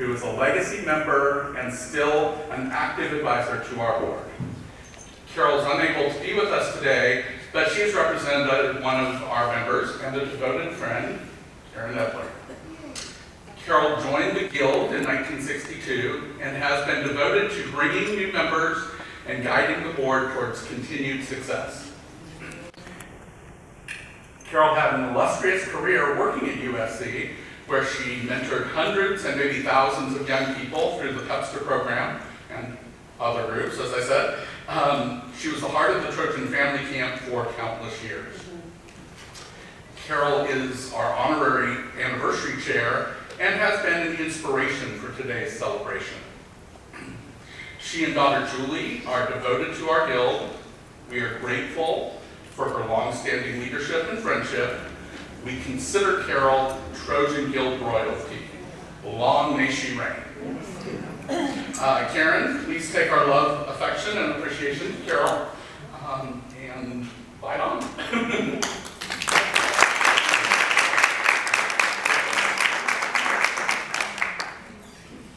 who is a legacy member and still an active advisor to our board. Carol is unable to be with us today, but she has represented one of our members and a devoted friend, Caren Edler. Carol joined the Guild in 1962 and has been devoted to bringing new members and guiding the board towards continued success. Carol had an illustrious career working at USC, where she mentored hundreds and maybe thousands of young people through the Cupster program and other groups, as I said. She was the heart of the Trojan Family Camp for countless years. Carol is our honorary anniversary chair and has been an inspiration for today's celebration. She and daughter Julie are devoted to our Guild. We are grateful for her long-standing leadership and friendship. We consider Carol Trojan Guild royalty. Long may she reign. Caren, please take our love, affection, and appreciation to Carol, and fight on.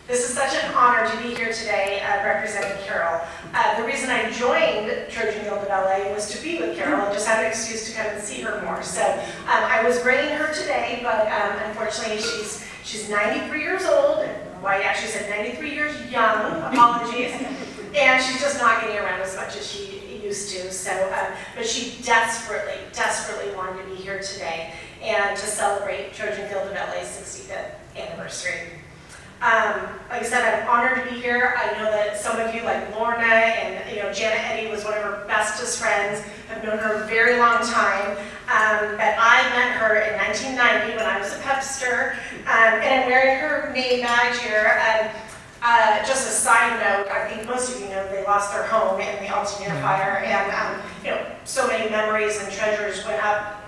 This is such an honor to be here today representing Carol. The reason I joined Trojan Guild of LA was to be with Carol and just have an excuse to come and see her more. So I was bringing her today, but unfortunately she's 93 years old. Well, I actually said 93 years young, apologies. And she's just not getting around as much as she used to. So, but she desperately wanted to be here today and to celebrate Trojan Guild of LA's 65th anniversary. Like I said, I'm honored to be here. I know that some of you, like Lorna and Janet Eddy was one of her bestest friends. I've known her a very long time. But I met her in 1990 when I was a Pepster, and I'm wearing her name badge here. Just a side note, I think most of you know they lost their home in the Altamira fire, and so many memories and treasures went up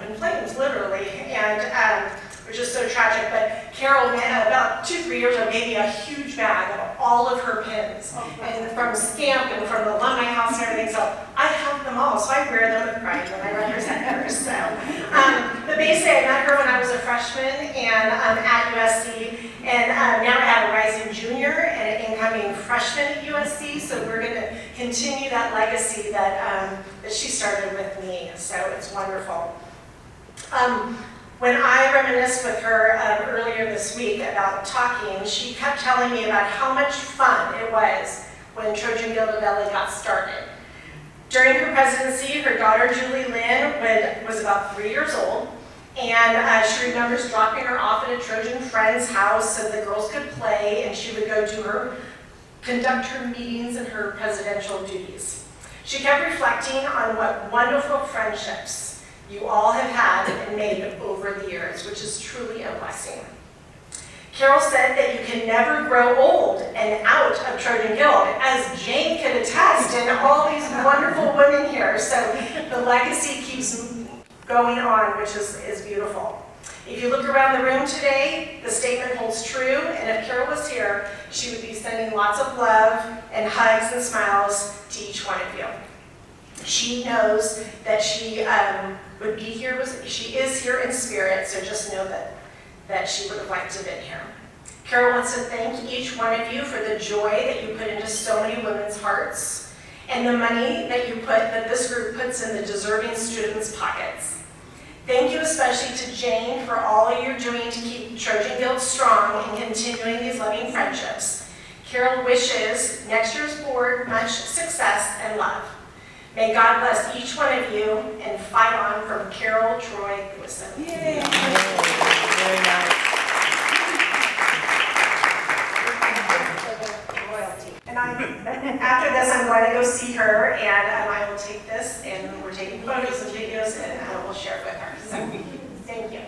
in flames, literally, and which is so tragic. But Carol, about 2-3 years ago, gave me a huge bag of all of her pins, and from Scamp and from the Alumni House and everything. So I have them all, so I wear them with pride when I represent her. So, but basically, I met her when I was a freshman and at USC, and now I have a rising junior and an incoming freshman at USC. So we're going to continue that legacy that that she started with me. So it's wonderful. When I reminisced with her earlier this week about talking, she kept telling me about how much fun it was when Trojan Guild of LA got started. During her presidency, her daughter Julie Lynn was about 3 years old, and she remembers dropping her off at a Trojan friend's house so the girls could play, and she would go to conduct her meetings and her presidential duties. She kept reflecting on what wonderful friendships you all have had and made over the years, which is truly a blessing. Carol said that you can never grow old and out of Trojan Guild, as Jane can attest, and all these wonderful women here. So the legacy keeps going on, which is beautiful. If you look around the room today, the statement holds true, and if Carol was here, she would be sending lots of love and hugs and smiles to each one of you. She knows that she would be here, she is here in spirit, so just know that she would have liked to have been here. Carol wants to thank each one of you for the joy that you put into so many women's hearts and the money that this group puts in the deserving students' pockets. Thank you especially to Jane for all you're doing to keep Trojan Guild strong and continuing these loving friendships. Carol wishes next year's board much success and love. May God bless each one of you, and fight on, from Carol Troy Lewison. Yay! Very nice. Royalty. And after this, I'm going to go see her, and I will take this, and we're taking photos and videos, and I will share it with her. So, thank you.